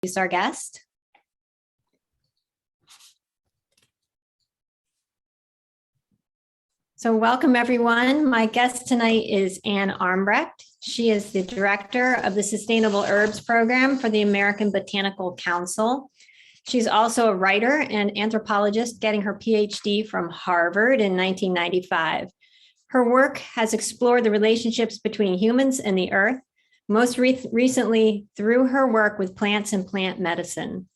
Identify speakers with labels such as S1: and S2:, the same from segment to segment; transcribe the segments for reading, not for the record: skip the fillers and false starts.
S1: introduce our guest. So welcome everyone. My guest tonight is Ann Armbrecht. She is the director of the Sustainable Herbs Program for the American Botanical Council. She's also a writer and anthropologist, getting her Ph.D. from Harvard in 1995. Her work has explored the relationships between humans and the earth, most recently through her work with plants and plant medicine.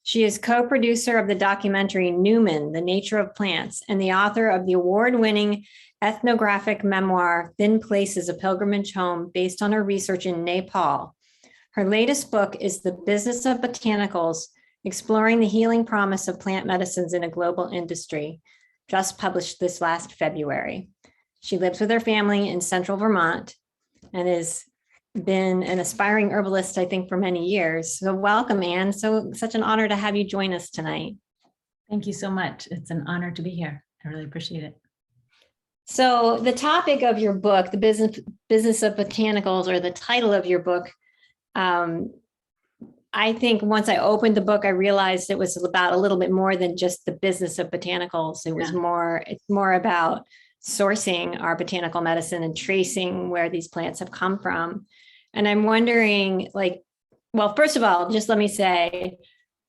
S1: She is co-producer of the documentary Numen, The Nature of Plants, and the author of the award-winning ethnographic memoir, Thin Places, A Pilgrimage Home, based on her research in Nepal. Her latest book is The Business of Botanicals, Exploring the Healing Promise of Plant Medicines in a Global Industry, just published this last February. She lives with her family in central Vermont and has been an aspiring herbalist, I think, for many years. So welcome, Ann. Such an honor to have you join us tonight.
S2: Thank you so much. It's an honor to be here. I really appreciate it.
S1: So the topic of your book, The Business of Botanicals, or the title of your book, I think once I opened the book, I realized it was about a little bit more than just the business of botanicals. It was it's more about sourcing our botanical medicine and tracing where these plants have come from. And I'm wondering, well, first of all, just let me say,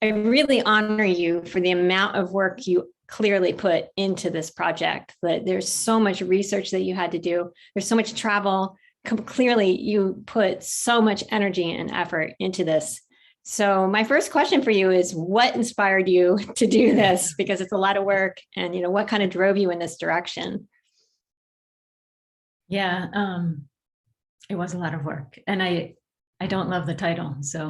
S1: I really honor you for the amount of work you clearly put into this project. That there's so much research that you had to do. There's so much travel. Clearly, you put so much energy and effort into this. So my first question for you is, what inspired you to do this? Because it's a lot of work, and what kind of drove you in this direction?
S2: Yeah, it was a lot of work, and I don't love the title. So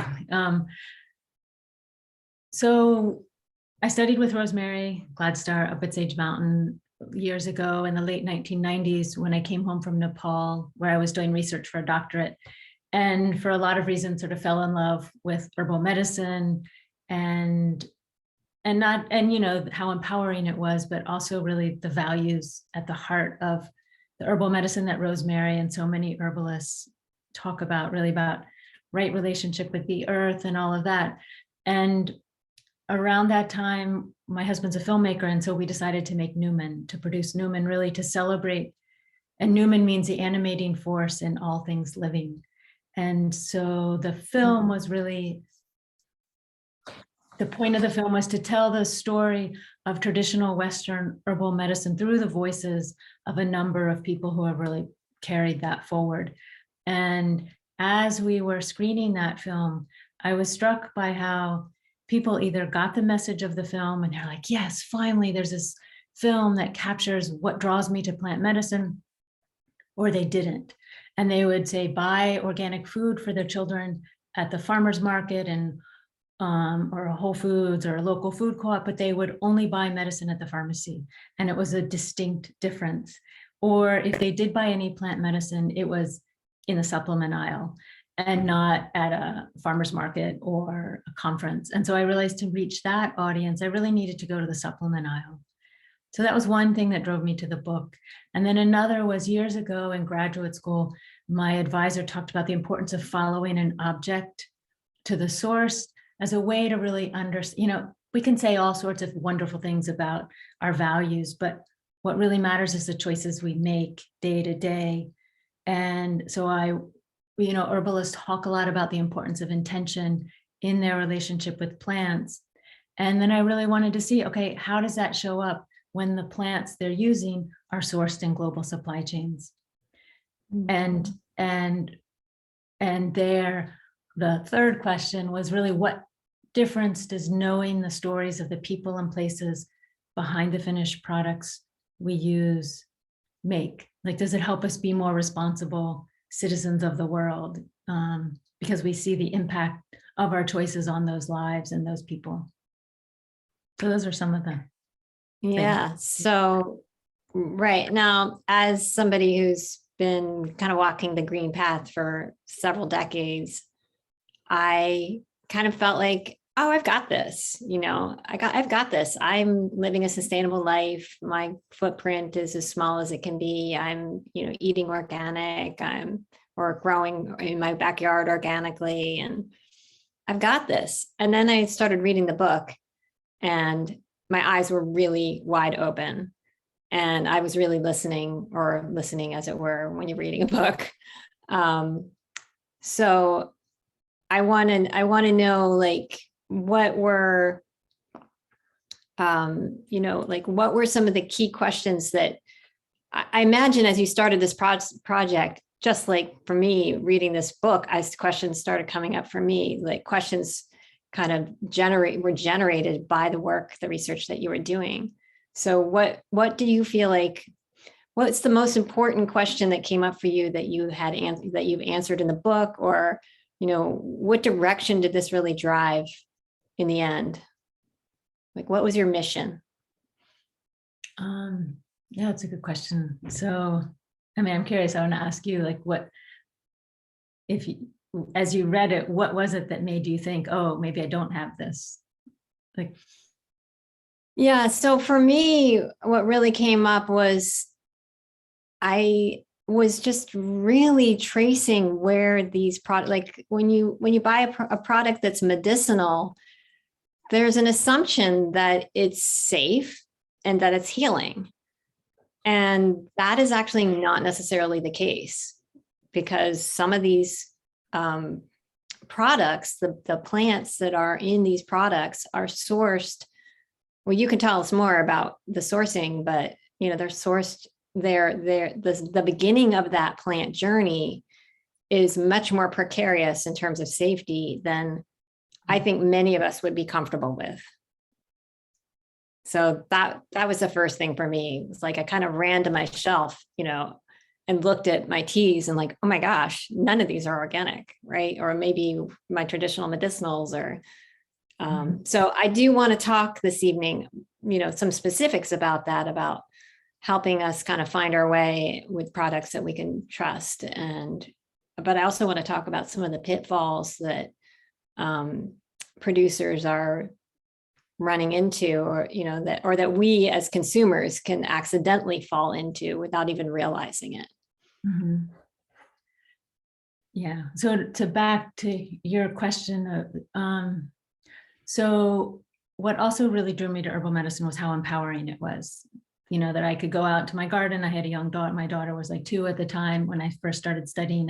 S2: I studied with Rosemary Gladstar up at Sage Mountain years ago in the late 1990s when I came home from Nepal, where I was doing research for a doctorate. And for a lot of reasons, sort of fell in love with herbal medicine and how empowering it was, but also really the values at the heart of the herbal medicine that Rosemary and so many herbalists talk about, really about right relationship with the earth and all of that. And around that time, my husband's a filmmaker, and so we decided to make Numen, to produce Numen, really to celebrate. And Numen means the animating force in all things living. And so the film was really, the point of the film was to tell the story of traditional Western herbal medicine through the voices of a number of people who have really carried that forward. And as we were screening that film, I was struck by how people either got the message of the film and they're like, yes, finally, there's this film that captures what draws me to plant medicine, or they didn't. And they would say, buy organic food for their children at the farmer's market or a Whole Foods or a local food co-op, but they would only buy medicine at the pharmacy. And it was a distinct difference. Or if they did buy any plant medicine, it was in the supplement aisle and not at a farmer's market or a conference. And so I realized to reach that audience, I really needed to go to the supplement aisle. So that was one thing that drove me to the book. And then another was years ago in graduate school, my advisor talked about the importance of following an object to the source as a way to really understand, we can say all sorts of wonderful things about our values, but what really matters is the choices we make day to day. And so herbalists talk a lot about the importance of intention in their relationship with plants. And then I really wanted to see, okay, how does that show up when the plants they're using are sourced in global supply chains? Mm-hmm. And the third question was really, what difference does knowing the stories of the people and places behind the finished products we use make? Does it help us be more responsible citizens of the world? Because we see the impact of our choices on those lives and those people. So those are some of the
S1: Yeah. Things. So right now, as somebody who's been kind of walking the green path for several decades, I kind of felt like, oh, I've got this, I've got this. I'm living a sustainable life. My footprint is as small as it can be. I'm, eating organic. Or growing in my backyard organically. And I've got this. And then I started reading the book and my eyes were really wide open. And I was really listening, or listening as it were, when you're reading a book. So I want to know, like, what were, like, what were some of the key questions that I imagine as you started this project, just like for me reading this book, questions started coming up for me, like questions kind of were generated by the work, the research that you were doing. So what do you feel like, what's the most important question that came up for you that you had that you've answered in the book, or, what direction did this really drive in the end? Like, what was your mission?
S2: Yeah, it's a good question. So, I mean, I'm curious, I want to ask you, like, as you read it, what was it that made you think, oh, maybe I don't have this? Like,
S1: yeah, so for me, what really came up was I was just really tracing where these products, like when you buy a product that's medicinal, there's an assumption that it's safe and that it's healing. And that is actually not necessarily the case, because some of these products, the plants that are in these products are sourced. Well, you can tell us more about the sourcing, but they're sourced. The beginning of that plant journey is much more precarious in terms of safety than I think many of us would be comfortable with. So that was the first thing for me. It was like I kind of ran to my shelf, and looked at my teas and like, oh my gosh, none of these are organic, right? Or maybe my traditional medicinals or. So I do want to talk this evening, some specifics about that, about helping us kind of find our way with products that we can trust. But I also want to talk about some of the pitfalls that producers are running into, or that we as consumers can accidentally fall into without even realizing it.
S2: Mm-hmm. Yeah. So back to your question, so what also really drew me to herbal medicine was how empowering it was. That I could go out to my garden. I had a young daughter. My daughter was like 2 at the time when I first started studying,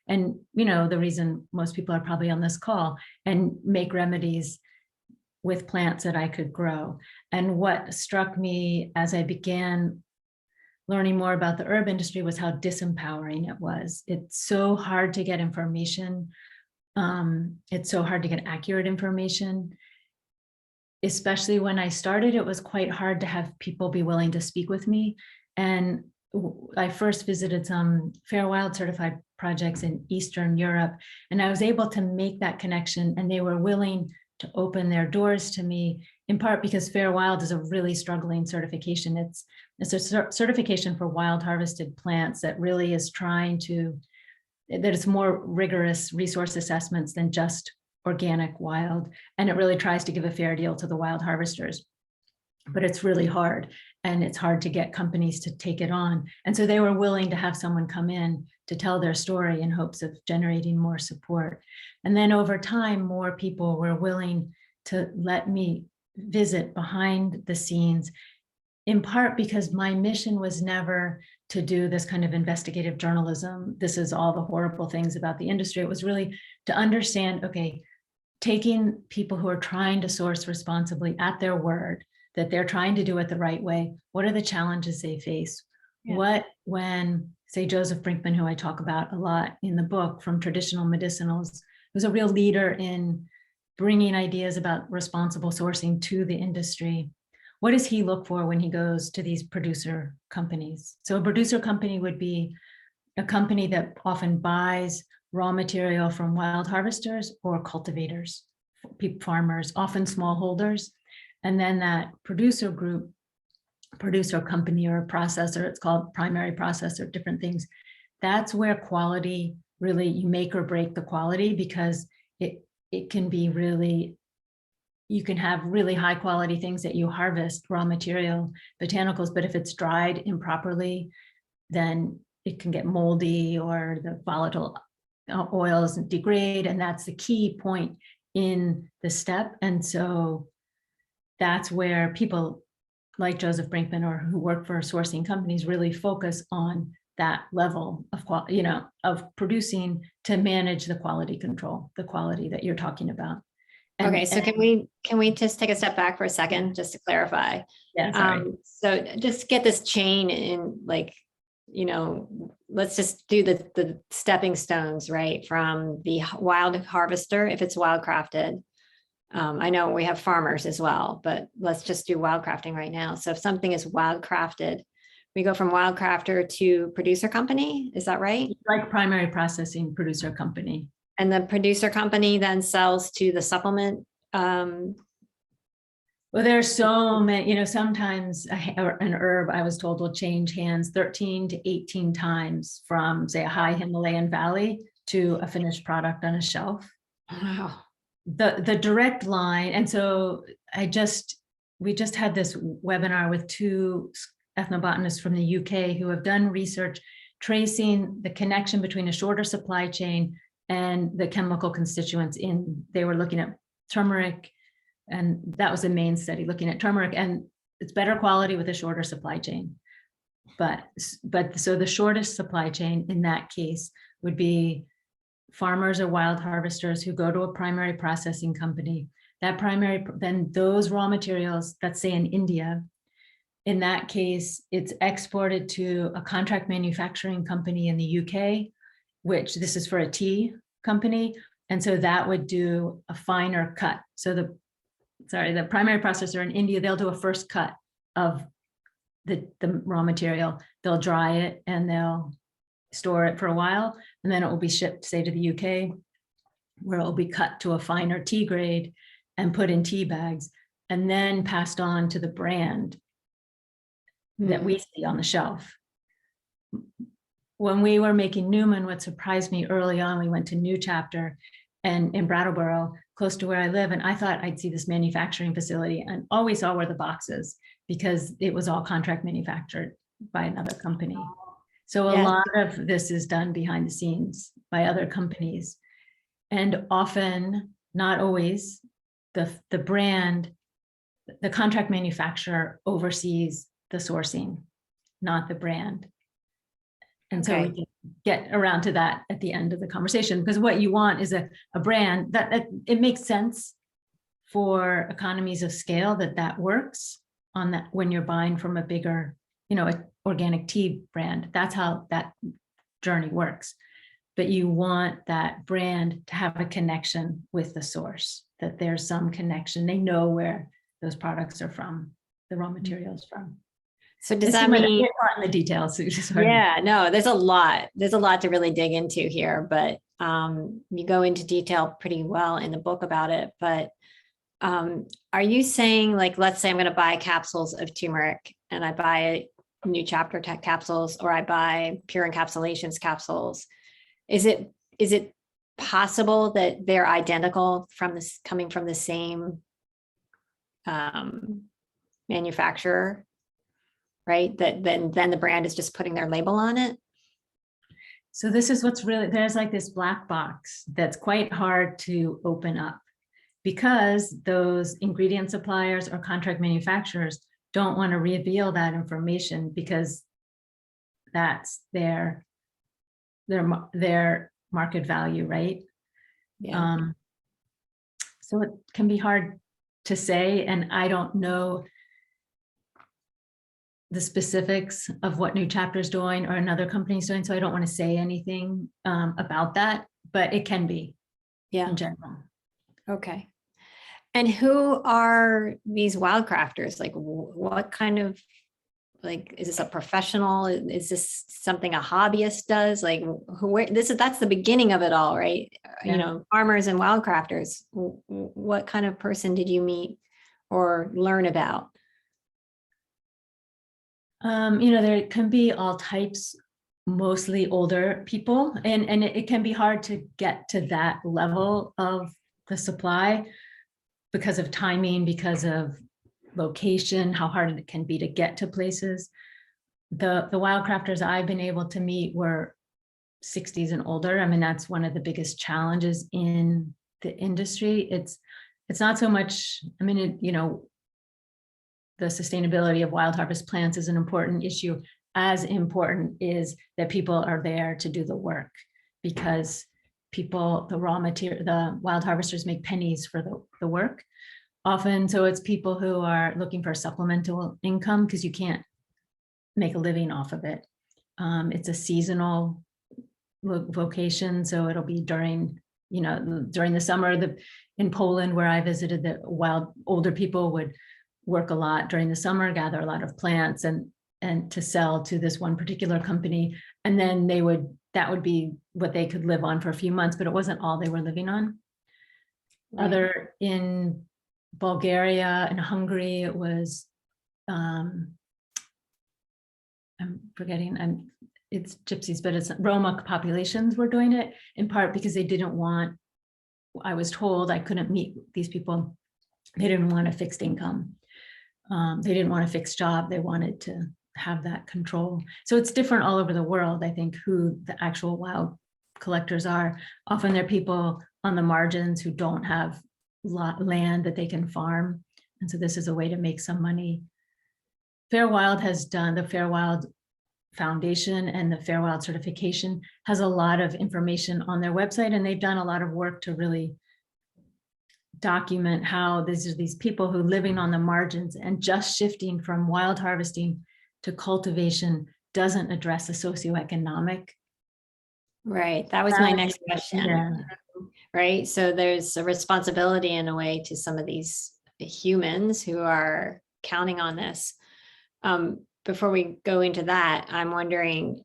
S2: and the reason most people are probably on this call, and make remedies with plants that I could grow. And what struck me as I began learning more about the herb industry was how disempowering it was. It's so hard to get information. It's so hard to get accurate information. Especially when I started, it was quite hard to have people be willing to speak with me. And I first visited some Fair Wild certified projects in Eastern Europe, and I was able to make that connection, and they were willing to open their doors to me, in part because Fair Wild is a really struggling certification. It's a certification for wild harvested plants that really is that it's more rigorous resource assessments than just organic wild, and it really tries to give a fair deal to the wild harvesters, but it's really hard, and it's hard to get companies to take it on. And so they were willing to have someone come in to tell their story in hopes of generating more support. And then over time, more people were willing to let me visit behind the scenes, in part because my mission was never to do this kind of investigative journalism. This is all the horrible things about the industry. It was really to understand, okay, taking people who are trying to source responsibly at their word, that they're trying to do it the right way. What are the challenges they face? Yeah. When, say, Joseph Brinkman, who I talk about a lot in the book, from traditional medicinals, was a real leader in bringing ideas about responsible sourcing to the industry. What does he look for when he goes to these producer companies? So a producer company would be a company that often buys raw material from wild harvesters or cultivators, farmers, often smallholders. And then that producer company or processor, it's called primary processor, different things. That's where quality, really, you make or break the quality, because it can be really, you can have really high quality things that you harvest, raw material, botanicals, but if it's dried improperly, then it can get moldy, or the volatile oils degrade. And that's the key point in the step. And so that's where people like Joseph Brinkman or who work for sourcing companies really focus on that level of quality, of producing to manage the quality control, the quality that you're talking about.
S1: Okay, so can we just take a step back for a second, just to clarify?
S2: Yeah, sorry.
S1: So just get this chain in, like, let's just do the stepping stones, right? From the wild harvester, if it's wild crafted. I know we have farmers as well, but let's just do wild crafting right now. So if something is wild crafted, we go from wild crafter to producer company. Is that right?
S2: Like primary processing producer company.
S1: And the producer company then sells to the supplement.
S2: Well, there's so many, sometimes an herb, I was told, will change hands 13 to 18 times from, say, a high Himalayan valley to a finished product on a shelf.
S1: Wow.
S2: The direct line. And so we just had this webinar with two ethnobotanists from the UK who have done research tracing the connection between a shorter supply chain and the chemical constituents they were looking at turmeric, and that was the main study, looking at turmeric, and it's better quality with a shorter supply chain. But so the shortest supply chain in that case would be farmers or wild harvesters who go to a primary processing company. Then those raw materials, let's say in India, in that case, it's exported to a contract manufacturing company in the UK, which this is for a tea company. And so that would do a finer cut. So the primary processor in India, they'll do a first cut of the raw material. They'll dry it and they'll store it for a while. And then it will be shipped, say, to the UK, where it will be cut to a finer tea grade and put in tea bags, and then passed on to the brand that we see on the shelf. When we were making Numen, what surprised me early on, we went to New Chapter and in Brattleboro, close to where I live, and I thought I'd see this manufacturing facility, and all we saw were the boxes because it was all contract manufactured by another company. So a lot of this is done behind the scenes by other companies, and often, not always, the brand, the contract manufacturer oversees the sourcing, not the brand. And so we can get around to that at the end of the conversation, because what you want is a brand that it makes sense for economies of scale that works on that when you're buying from a bigger, organic tea brand. That's how that journey works. But you want that brand to have a connection with the source, that there's some connection. They know where those products are from, the raw materials from.
S1: So does that mean
S2: in the details?
S1: Yeah, no, there's a lot to really dig into here, but you go into detail pretty well in the book about it. But are you saying, like, let's say I'm going to buy capsules of turmeric and I buy New Chapter Tech capsules, or I buy Pure Encapsulations capsules. Is it possible that they're identical coming from the same manufacturer? Right, that then the brand is just putting their label on it?
S2: So this is what's really, there's like this black box that's quite hard to open up, because those ingredient suppliers or contract manufacturers don't want to reveal that information, because that's their market value, right?
S1: Yeah.
S2: So it can be hard to say, and I don't know the specifics of what New Chapter is doing or another company is doing, so I don't want to say anything about that, but it can be, in general.
S1: Okay. And who are these wild crafters? Like, what kind of, like, is this a professional? Is this something a hobbyist does? Like, that's the beginning of it all, right?
S2: Yeah.
S1: Farmers and wild crafters. What kind of person did you meet or learn about?
S2: There can be all types, mostly older people, and it can be hard to get to that level of the supply because of timing, because of location, how hard it can be to get to places. The wild crafters I've been able to meet were 60s and older. I mean, that's one of the biggest challenges in the industry. It's not so much, I mean, the sustainability of wild harvest plants is an important issue. As important is that people are there to do the work, because people, the raw material, the wild harvesters make pennies for the work often. So it's people who are looking for supplemental income because you can't make a living off of it. It's a seasonal vocation. So it'll be during the summer. In Poland, where I visited, the older people would work a lot during the summer, gather a lot of plants and to sell to this one particular company. And then that would be what they could live on for a few months, but it wasn't all they were living on.
S1: Right.
S2: In Bulgaria and Hungary, it was, I'm forgetting, it's gypsies, but it's Roma populations were doing it, in part because they didn't want, I was told I couldn't meet these people. They didn't want a fixed income. They didn't want a fixed job. They wanted to have that control. So it's different all over the world, I think, who the actual wild collectors are. Often they're people on the margins who don't have land that they can farm. And so this is a way to make some money. Fair Wild has done, the Fair Wild Foundation and the Fair Wild certification has a lot of information on their website, and they've done a lot of work to really document how these people who living on the margins, and just shifting from wild harvesting to cultivation doesn't address the socioeconomic.
S1: Right. That was my next question.
S2: Yeah.
S1: Right. So there's a responsibility in a way to some of these humans who are counting on this. Before we go into that, I'm wondering,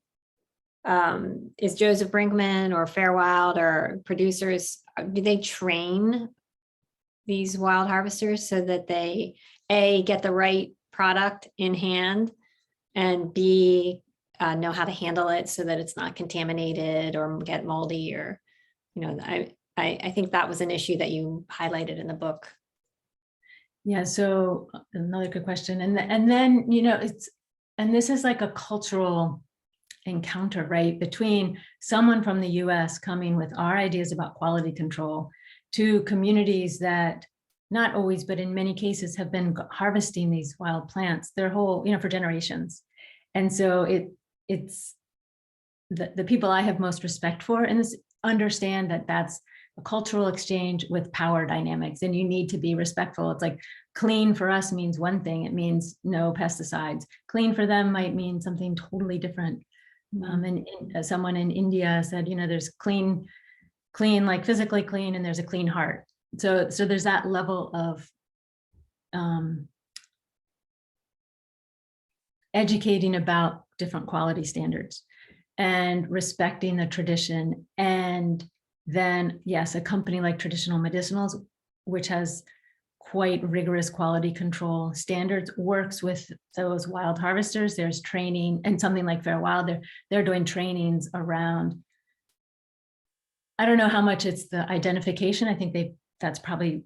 S1: is Joseph Brinkman or Fair Wild or producers, do they train these wild harvesters so that they A, get the right product in hand, and B, know how to handle it so that it's not contaminated or get moldy? Or, I think that was an issue that you highlighted in the book.
S2: Yeah, so another good question. And then, and this is like a cultural encounter, right? Between someone from the US coming with our ideas about quality control to communities that not always, but in many cases have been harvesting these wild plants their whole, for generations. And so it's the people I have most respect for and understand that that's a cultural exchange with power dynamics, and you need to be respectful. It's like clean for us means one thing. It means no pesticides. Clean for them might mean something totally different. And someone in India said, there's clean, like physically clean, and there's a clean heart. So there's that level of educating about different quality standards and respecting the tradition. And then, yes, a company like Traditional Medicinals, which has quite rigorous quality control standards, works with those wild harvesters. There's training, and something like Fair Wild, they're doing trainings around, I don't know how much it's the identification. I think that's probably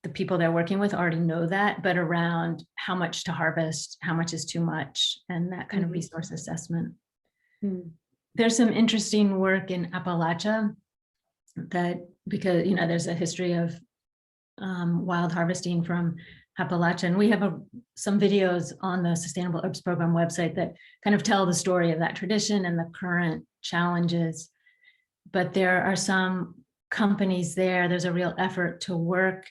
S2: the people they're working with already know that, but around how much to harvest, how much is too much, and that kind of resource assessment. There's some interesting work in Appalachia because there's a history of wild harvesting from Appalachia, and we have some videos on the Sustainable Herbs Program website that kind of tell the story of that tradition and the current challenges. But there are some companies there's a real effort to work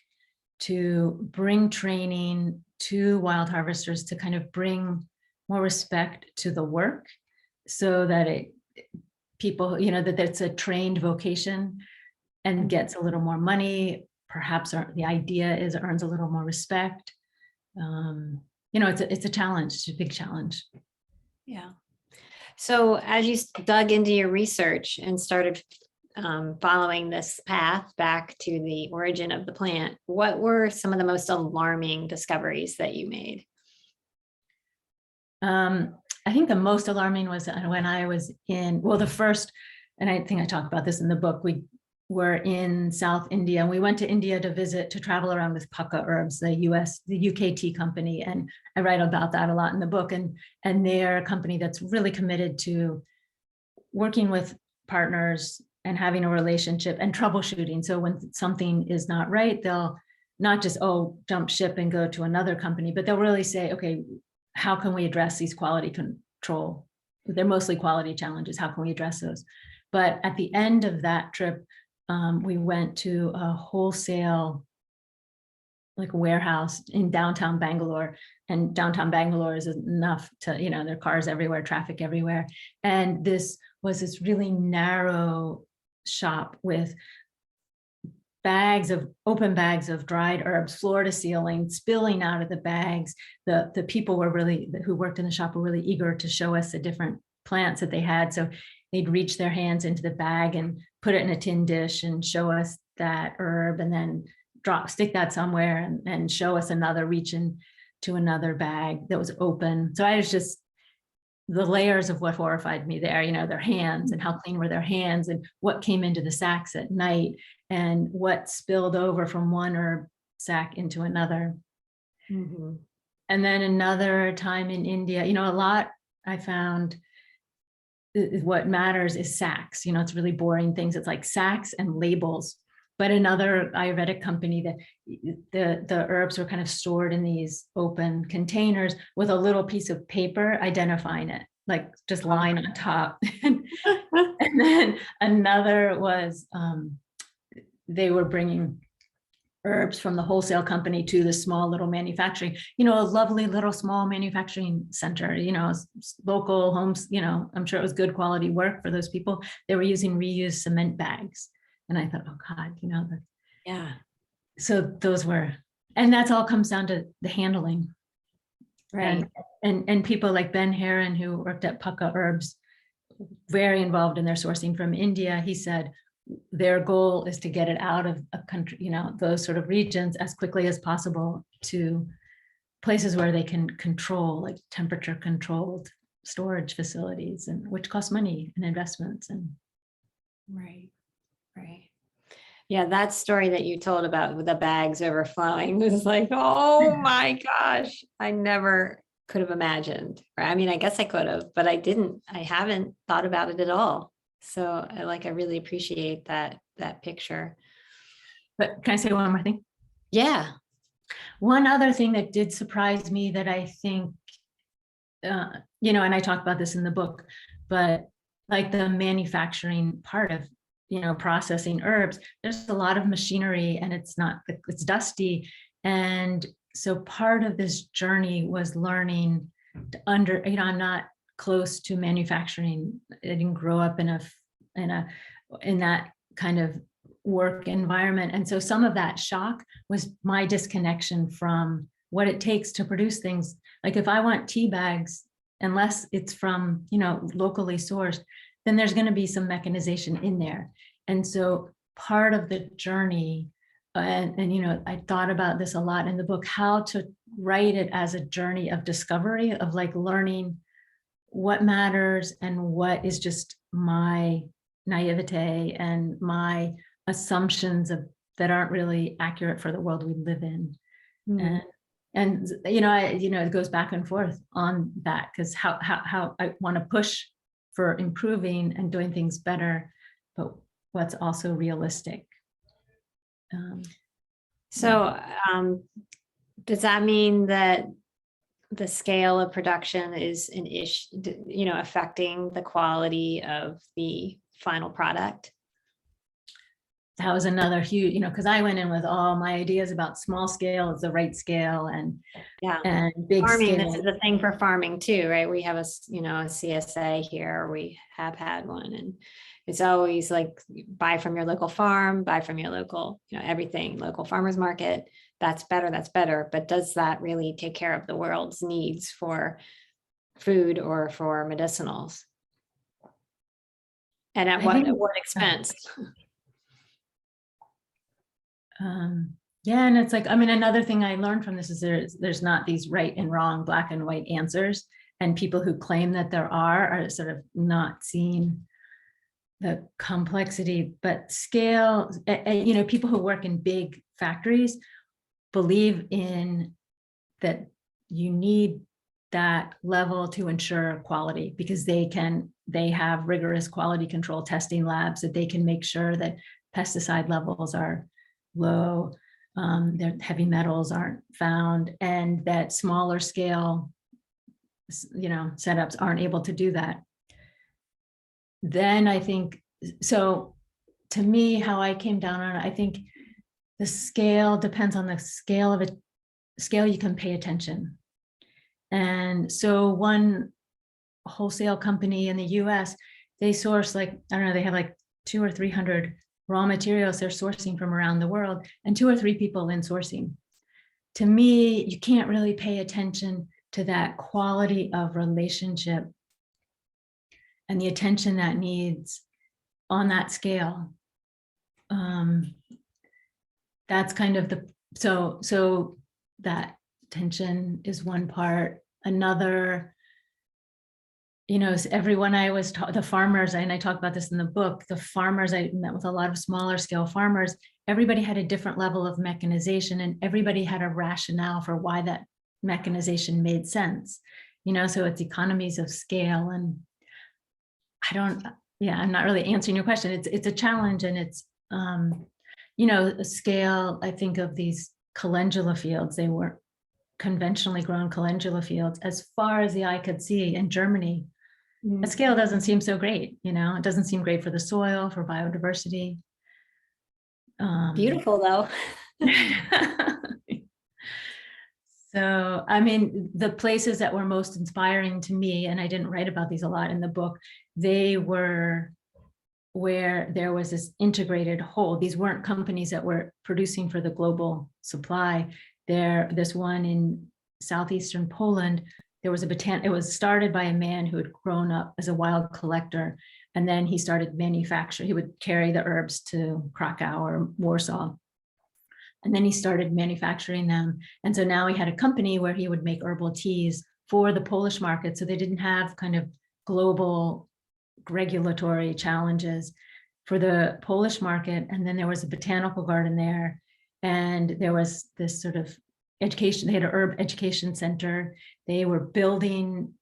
S2: to bring training to wild harvesters to kind of bring more respect to the work, so that people, that it's a trained vocation and gets a little more money. Perhaps the idea is it earns a little more respect. It's a challenge. It's a big challenge.
S1: Yeah. So as you dug into your research and started following this path back to the origin of the plant, what were some of the most alarming discoveries that you made?
S2: I think the most alarming was when I was the first, and I think I talk about this in the book, we were in South India, and we went to India to travel around with Pukka Herbs, the UK tea company. And I write about that a lot in the book. And they're a company that's really committed to working with partners and having a relationship and troubleshooting. So when something is not right, they'll not just, oh, jump ship and go to another company, but they'll really say, okay, how can we address these quality control? They're mostly quality challenges. How can we address those? But at the end of that trip, we went to a wholesale like warehouse in downtown Bangalore, and downtown Bangalore is enough to, there are cars everywhere, traffic everywhere. And this was this really narrow shop with open bags of dried herbs, floor to ceiling, spilling out of the bags. The people who worked in the shop were really eager to show us the different plants that they had. So they'd reach their hands into the bag and put it in a tin dish and show us that herb, and then stick that somewhere and show us another, reach into another bag that was open. So I was just, the layers of what horrified me there, their hands and how clean were their hands, and what came into the sacks at night, and what spilled over from one herb sack into another.
S1: Mm-hmm.
S2: And then another time in India, a lot I found what matters is sacks. It's really boring things. It's like sacks and labels. But another Ayurvedic company, that the herbs were kind of stored in these open containers with a little piece of paper identifying it, like just lying on top. And then another was they were bringing herbs from the wholesale company to the small little manufacturing, a lovely little small manufacturing center, local homes, I'm sure it was good quality work for those people. They were using reused cement bags. And I thought, oh God,
S1: yeah.
S2: So those were, and that's all comes down to the handling.
S1: Right.
S2: And people like Ben Heron, who worked at Pukka Herbs, very involved in their sourcing from India. He said their goal is to get it out of a country, those sort of regions as quickly as possible to places where they can control, like temperature controlled storage facilities, and which cost money and investments. And
S1: right. Yeah, that story that you told about the bags overflowing was like, oh my gosh, I never could have imagined. I mean, I guess I could have, but I haven't thought about it at all. So I really appreciate that picture.
S2: But can I say one more thing?
S1: Yeah.
S2: One other thing that did surprise me that I think, and I talk about this in the book, but like the manufacturing part of, processing herbs, there's a lot of machinery, and it's dusty. And so part of this journey was learning to I'm not close to manufacturing. I didn't grow up in that kind of work environment. And so some of that shock was my disconnection from what it takes to produce things. Like if I want tea bags, unless it's from, locally sourced, then there's going to be some mechanization in there. And so part of the journey, and I thought about this a lot in the book, how to write it as a journey of discovery, of like learning what matters and what is just my naivete and my assumptions that aren't really accurate for the world we live in. Mm. And it goes back and forth on that, because how I want to push for improving and doing things better, but what's also realistic.
S1: Does that mean that the scale of production is an issue, affecting the quality of the final product?
S2: That was another huge, because I went in with all my ideas about small scale is the right scale, and big
S1: farming
S2: scale.
S1: This is the thing for farming too, right? We have a CSA here. We have had one, and it's always like buy from your local farm, buy from your local, everything, local farmers market. That's better. But does that really take care of the world's needs for food or for medicinals? And at what expense?
S2: And it's like, another thing I learned from this is there's not these right and wrong, black and white answers, and people who claim that there are sort of not seeing the complexity. But scale, people who work in big factories believe in that you need that level to ensure quality, because they have rigorous quality control testing labs that they can make sure that pesticide levels are low, their heavy metals aren't found, and that smaller scale, setups aren't able to do that. Then I think, so to me, how I came down on it, I think the scale depends on the scale of it, scale you can pay attention. And so one wholesale company in the US, they source like, I don't know, they have like 200 or 300 raw materials they're sourcing from around the world, and 2 or 3 people in sourcing. To me, you can't really pay attention to that quality of relationship and the attention that needs on that scale. That's kind of so that tension is one part. Another, everyone I was the farmers, and I talk about this in the book, the farmers, I met with a lot of smaller scale farmers. Everybody had a different level of mechanization, and everybody had a rationale for why that mechanization made sense. So it's economies of scale. And I'm not really answering your question. It's a challenge, and it's, a scale. I think of these calendula fields. They were conventionally grown calendula fields as far as the eye could see in Germany. The scale doesn't seem so great, it doesn't seem great for the soil, for biodiversity.
S1: Beautiful though.
S2: So, I mean, the places that were most inspiring to me, and I didn't write about these a lot in the book, they were where there was this integrated whole. These weren't companies that were producing for the global supply. This one in southeastern Poland, there was it was started by a man who had grown up as a wild collector, and then he started manufacturing. He would carry the herbs to Krakow or Warsaw, and then he started manufacturing them. And so now he had a company where he would make herbal teas for the Polish market, so they didn't have kind of global regulatory challenges for the Polish market. And then there was a botanical garden there, and there was this sort of education. They had an herb education center. They were building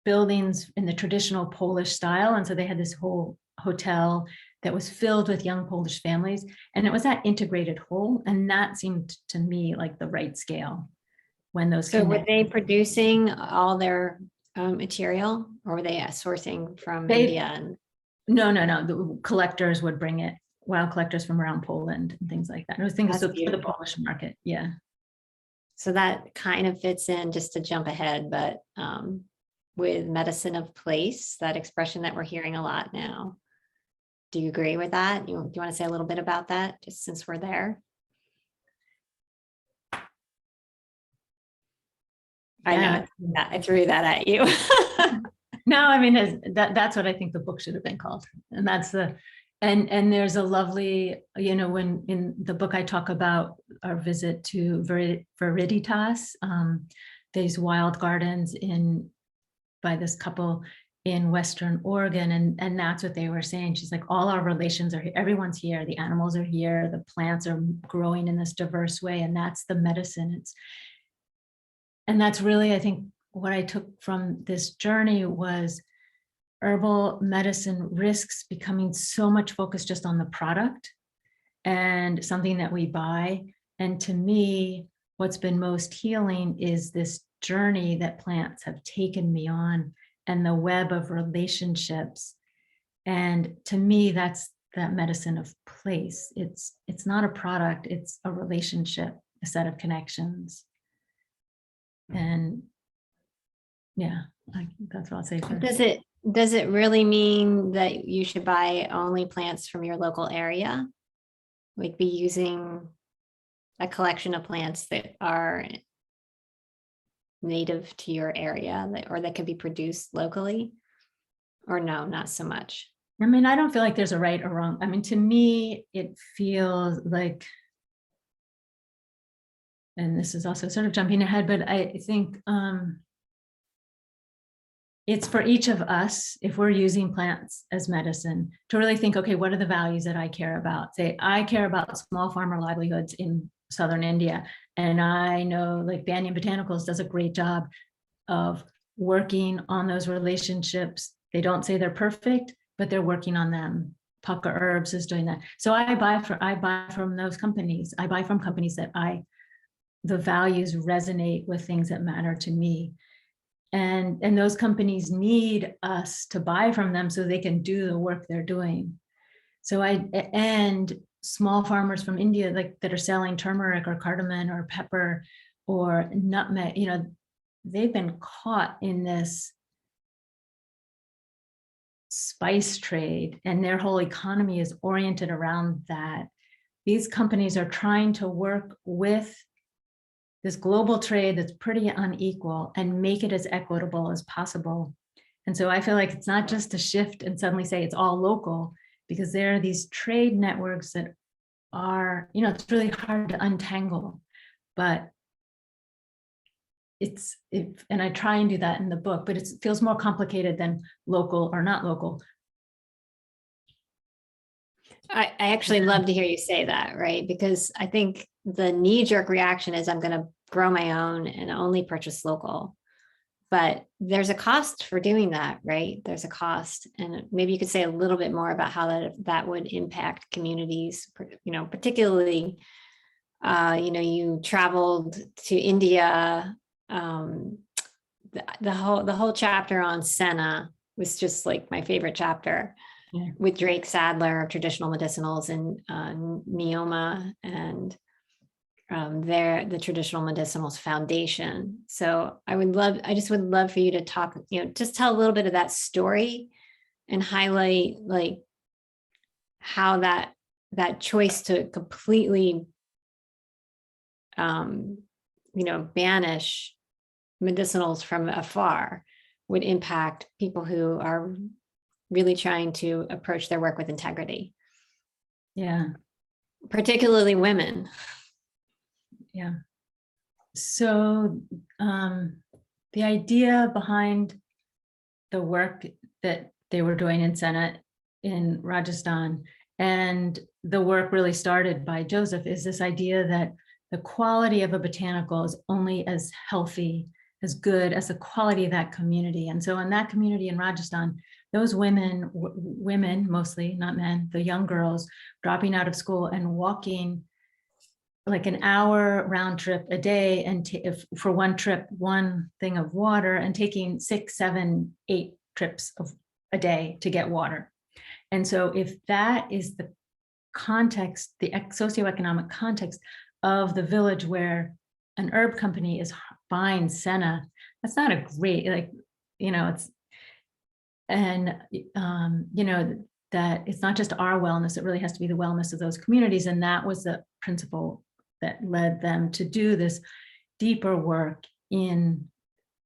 S2: buildings in the traditional Polish style. And so they had this whole hotel that was filled with young Polish families. And it was that integrated whole. And that seemed to me like the right scale when those.
S1: So were they producing all their material, or were they sourcing from India? And
S2: No. The collectors would bring it, wild collectors from around Poland and things like that. And I was thinking so for the Polish market. Yeah.
S1: So that kind of fits in, just to jump ahead, but with medicine of place, that expression that we're hearing a lot now. Do you agree with that? Do you want to say a little bit about that, just since we're there? Yeah. I know I threw that at you.
S2: No, I mean, that's what I think the book should have been called. And that's and there's a lovely, when in the book I talk about our visit to Veriditas, these wild gardens by this couple in Western Oregon. And that's what they were saying. She's like, all our relations are here. Everyone's here. The animals are here. The plants are growing in this diverse way. And that's the medicine. And that's really, I think, what I took from this journey was herbal medicine risks becoming so much focused just on the product and something that we buy. And to me, what's been most healing is this journey that plants have taken me on, and the web of relationships. And to me, that's that medicine of place. It's not a product, it's a relationship, a set of connections. And yeah, that's what I'll say first.
S1: Does it really mean that you should buy only plants from your local area? Like be using a collection of plants that are native to your area, or that could be produced locally? Or no, not so much?
S2: I mean, I don't feel like there's a right or wrong. I mean, to me, it feels like, and this is also sort of jumping ahead, but I think it's for each of us, if we're using plants as medicine, to really think, okay, what are the values that I care about? Say, I care about small farmer livelihoods in Southern India. And I know like Banyan Botanicals does a great job of working on those relationships. They don't say they're perfect, but they're working on them. Pucka Herbs is doing that. So I buy from those companies. I buy from companies that the values resonate with things that matter to me. And those companies need us to buy from them so they can do the work they're doing. So and small farmers from India, like that are selling turmeric or cardamom or pepper or nutmeg, they've been caught in this spice trade, and their whole economy is oriented around that. These companies are trying to work with this global trade that's pretty unequal and make it as equitable as possible. And so I feel like it's not just to shift and suddenly say it's all local, because there are these trade networks that are, it's really hard to untangle, but and I try and do that in the book, but it feels more complicated than local or not local.
S1: I actually love to hear you say that, right? Because I think the knee-jerk reaction is I'm going to grow my own and only purchase local. But there's a cost for doing that, right? There's a cost. And maybe you could say a little bit more about how that would impact communities, particularly, you traveled to India. The whole chapter on Senna was just like my favorite chapter. Yeah. With Drake Sadler of Traditional Medicinals and Neoma and the Traditional Medicinals Foundation. So I just would love for you to talk, just tell a little bit of that story and highlight like how that choice to completely, banish medicinals from afar would impact people who are really trying to approach their work with integrity.
S2: Yeah.
S1: Particularly women.
S2: Yeah. So the idea behind the work that they were doing in Senna in Rajasthan, and the work really started by Joseph, is this idea that the quality of a botanical is only as healthy, as good as the quality of that community. And so in that community in Rajasthan, those women mostly, not men, the young girls dropping out of school and walking like an hour round trip a day, and if for one trip, one thing of water, and taking 6, 7, 8 trips of a day to get water. And so if that is the context, the socioeconomic context of the village where an herb company is buying Senna, that's not a great, it's, and, that it's not just our wellness, it really has to be the wellness of those communities. And that was the principle that led them to do this deeper work in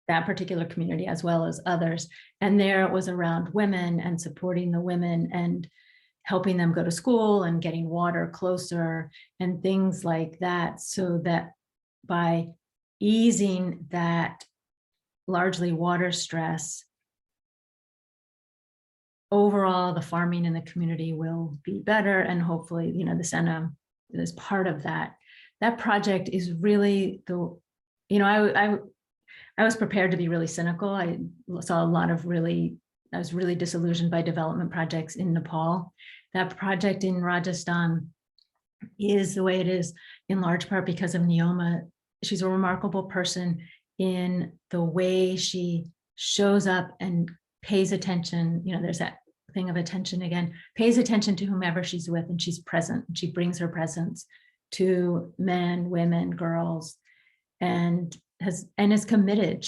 S2: that particular community as well as others. And there it was around women and supporting the women and helping them go to school and getting water closer and things like that, so that by easing that largely water stress, overall the farming in the community will be better. And hopefully, the Senna is part of that. That project is really I was prepared to be really cynical. I saw a lot of I was really disillusioned by development projects in Nepal. That project in Rajasthan is the way it is in large part because of Neoma. She's a remarkable person in the way she shows up and pays attention. There's that thing of attention again, pays attention to whomever she's with, and she's present. She brings her presence to men, women, girls, and is committed.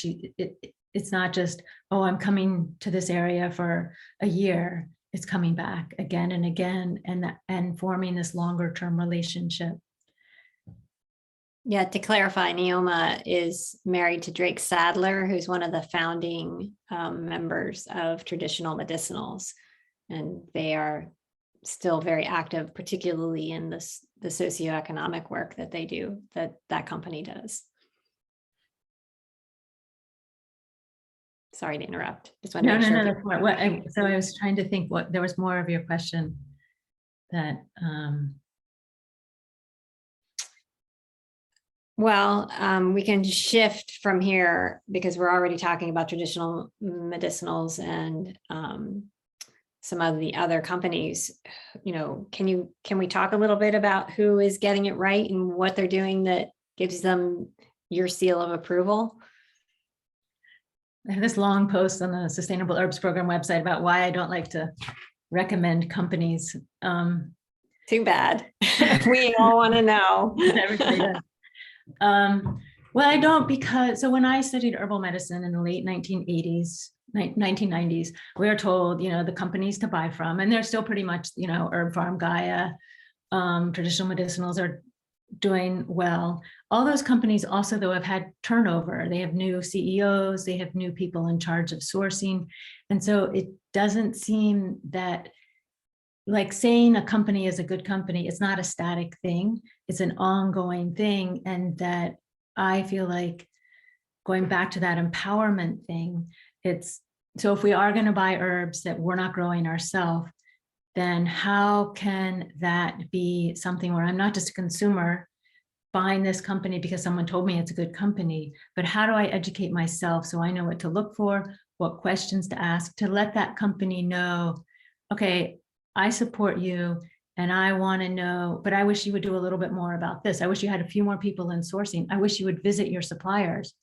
S2: It's not just, oh, I'm coming to this area for a year. It's coming back again and again, and forming this longer term relationship.
S1: Yeah, to clarify, Neoma is married to Drake Sadler, who's one of the founding members of Traditional Medicinals, and they are still very active, particularly in the socioeconomic work that they do, that company does. Sorry to interrupt. Just want to make sure.
S2: So I was trying to think what there was more of your question that.
S1: Well, we can shift from here because we're already talking about traditional medicinals and some of the other companies. Can we talk a little bit about who is getting it right and what they're doing that gives them your seal of approval?
S2: I have this long post on the Sustainable Herbs Program website about why I don't like to recommend companies.
S1: Too bad. We all want to know.
S2: Everybody does. Well, I don't, because when I studied herbal medicine in the late 1990s, we were told, the companies to buy from, and they're still pretty much, Herb Farm, Gaia, traditional medicinals are doing well. All those companies also, though, have had turnover. They have new CEOs, they have new people in charge of sourcing. And so it doesn't seem that, like, saying a company is a good company, it's not a static thing, it's an ongoing thing. And that I feel like, going back to that empowerment thing, so if we are going to buy herbs that we're not growing ourselves, then how can that be something where I'm not just a consumer buying this company because someone told me it's a good company, but how do I educate myself so I know what to look for, what questions to ask, to let that company know, okay, I support you and I want to know, but I wish you would do a little bit more about this. I wish you had a few more people in sourcing. I wish you would visit your suppliers.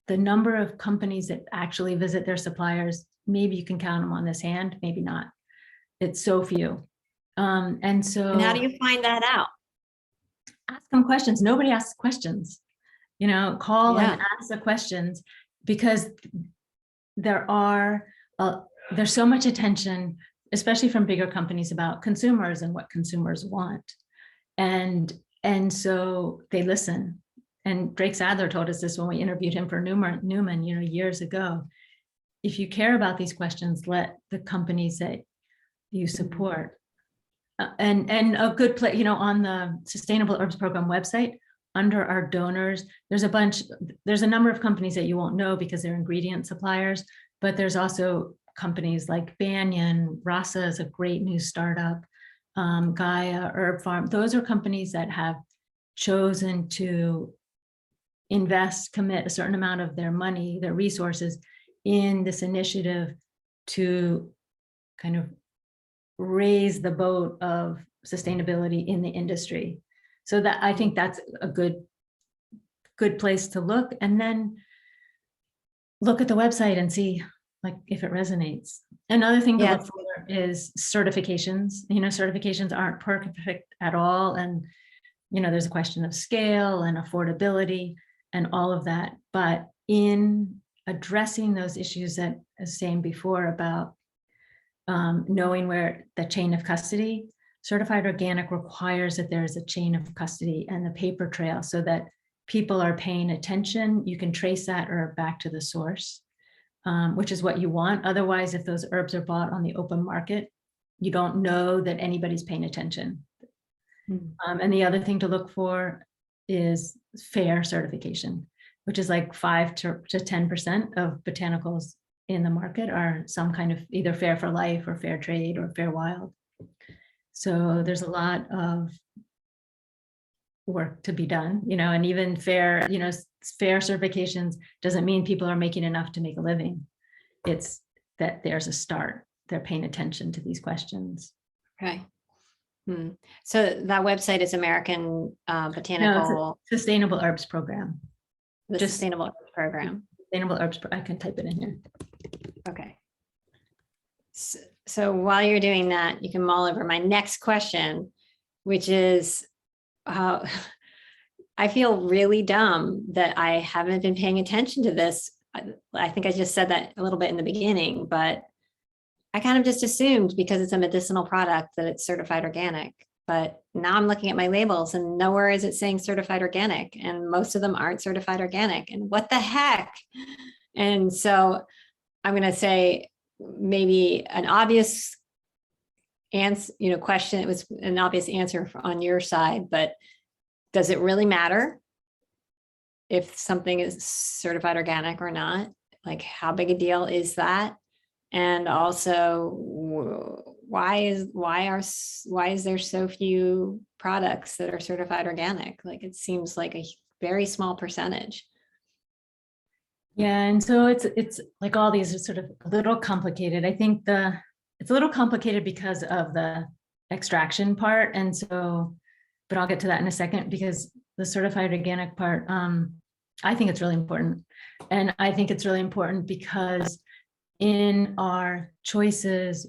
S2: The number of companies that actually visit their suppliers, maybe you can count them on this hand, maybe not. It's so few. And
S1: how do you find that out?
S2: Ask them questions. Nobody asks questions, call and ask the questions, because there's so much attention, especially from bigger companies, about consumers and what consumers want. And so they listen. And Drake Sadler told us this when we interviewed him for Numen, years ago. If you care about these questions, let the companies that you support. And a good place, on the Sustainable Herbs Program website, under our donors, there's a number of companies that you won't know because they're ingredient suppliers, but there's also companies like Banyan, Rasa is a great new startup, Gaia, Herb Farm. Those are companies that have chosen to commit a certain amount of their money, their resources in this initiative to kind of raise the boat of sustainability in the industry. So that, I think that's a good place to look, and then look at the website and see, like, if it resonates. Another thing to look for is certifications. Certifications aren't perfect at all. And, there's a question of scale and affordability and all of that. But in addressing those issues that I was saying before about knowing where the chain of custody, certified organic requires that there is a chain of custody and the paper trail, so that people are paying attention. You can trace that herb back to the source, which is what you want. Otherwise, if those herbs are bought on the open market, you don't know that anybody's paying attention. And the other thing to look for is fair certification, which is like 5 to 10% of botanicals in the market are some kind of either fair for life or fair trade or fair wild. So there's a lot of work to be done, and even fair certifications doesn't mean people are making enough to make a living. It's that there's a start. They're paying attention to these questions.
S1: Okay. So that website is American Botanical.
S2: No, Sustainable Herbs Program.
S1: Sustainable Herbs Program.
S2: Sustainable Herbs. I can type it in here.
S1: Okay. So while you're doing that, you can mull over my next question, which is, I feel really dumb that I haven't been paying attention to this. I think I just said that a little bit in the beginning, but I kind of just assumed because it's a medicinal product that it's certified organic. But now I'm looking at my labels and nowhere is it saying certified organic, and most of them aren't certified organic. And what the heck? And so I'm going to say maybe an obvious answer, question. It was an obvious answer on your side, but does it really matter if something is certified organic or not? Like, how big a deal is that? And also, why is there so few products that are certified organic? Like, it seems like a very small percentage.
S2: Yeah, and so it's like all these are sort of a little complicated. I think it's a little complicated because of the extraction part, and so, but I'll get to that in a second, because the certified organic part, I think it's really important, and I think it's really important because in our choices,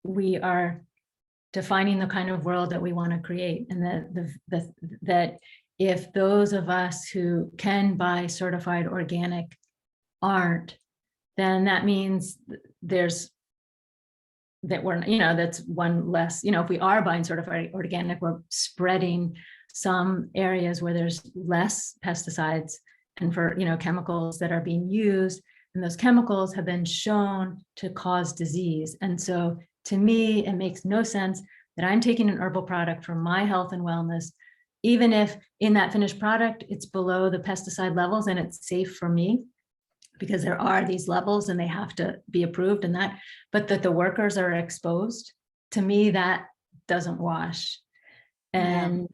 S2: we are defining the kind of world that we want to create, and that if those of us who can buy certified organic aren't, then that means that we're, that's one less, if we are buying certified organic, we're spreading some areas where there's less pesticides and for, chemicals that are being used, and those chemicals have been shown to cause disease. And so to me, it makes no sense that I'm taking an herbal product for my health and wellness, even if in that finished product, it's below the pesticide levels and it's safe for me, because there are these levels and they have to be approved and that, but that the workers are exposed. To me, that doesn't wash. And,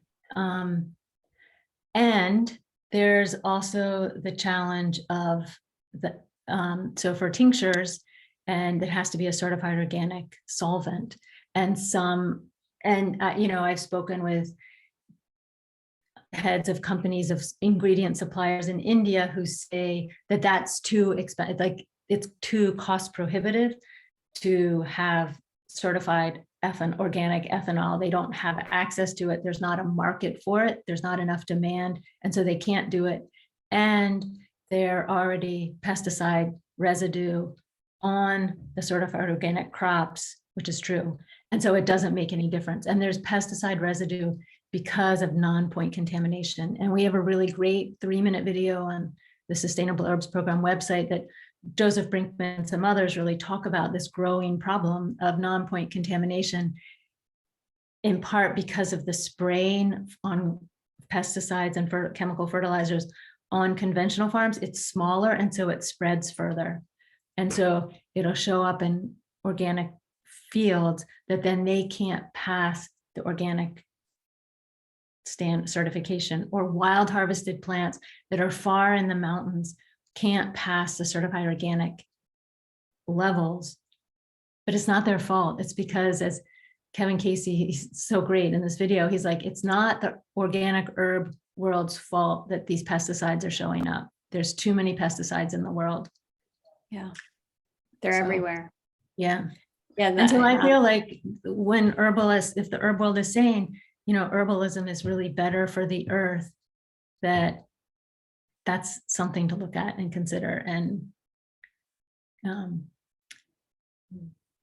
S2: and there's also the challenge of so for tinctures, and it has to be a certified organic solvent, and I've spoken with heads of companies of ingredient suppliers in India who say that that's too expensive, like it's too cost prohibitive to have certified organic ethanol. They don't have access to it. There's not a market for it. There's not enough demand. And so they can't do it. And there are already pesticide residue on the certified organic crops, which is true. And so it doesn't make any difference. And there's pesticide residue because of non-point contamination. And we have a really great 3-minute video on the Sustainable Herbs Program website that Joseph Brinkman and some others really talk about this growing problem of non-point contamination, in part because of the spraying on pesticides and chemical fertilizers on conventional farms. It's smaller, and so it spreads further. And so it'll show up in organic fields that then they can't pass the organic stand certification, or wild harvested plants that are far in the mountains can't pass the certified organic levels. But it's not their fault. It's because, as Kevin Casey, he's so great in this video, he's like, it's not the organic herb world's fault that these pesticides are showing up. There's too many pesticides in the world.
S1: Yeah, they're everywhere.
S2: Yeah.
S1: Yeah.
S2: And so I feel like when herbalists, if the herb world is saying, herbalism is really better for the earth, that's something to look at and consider, and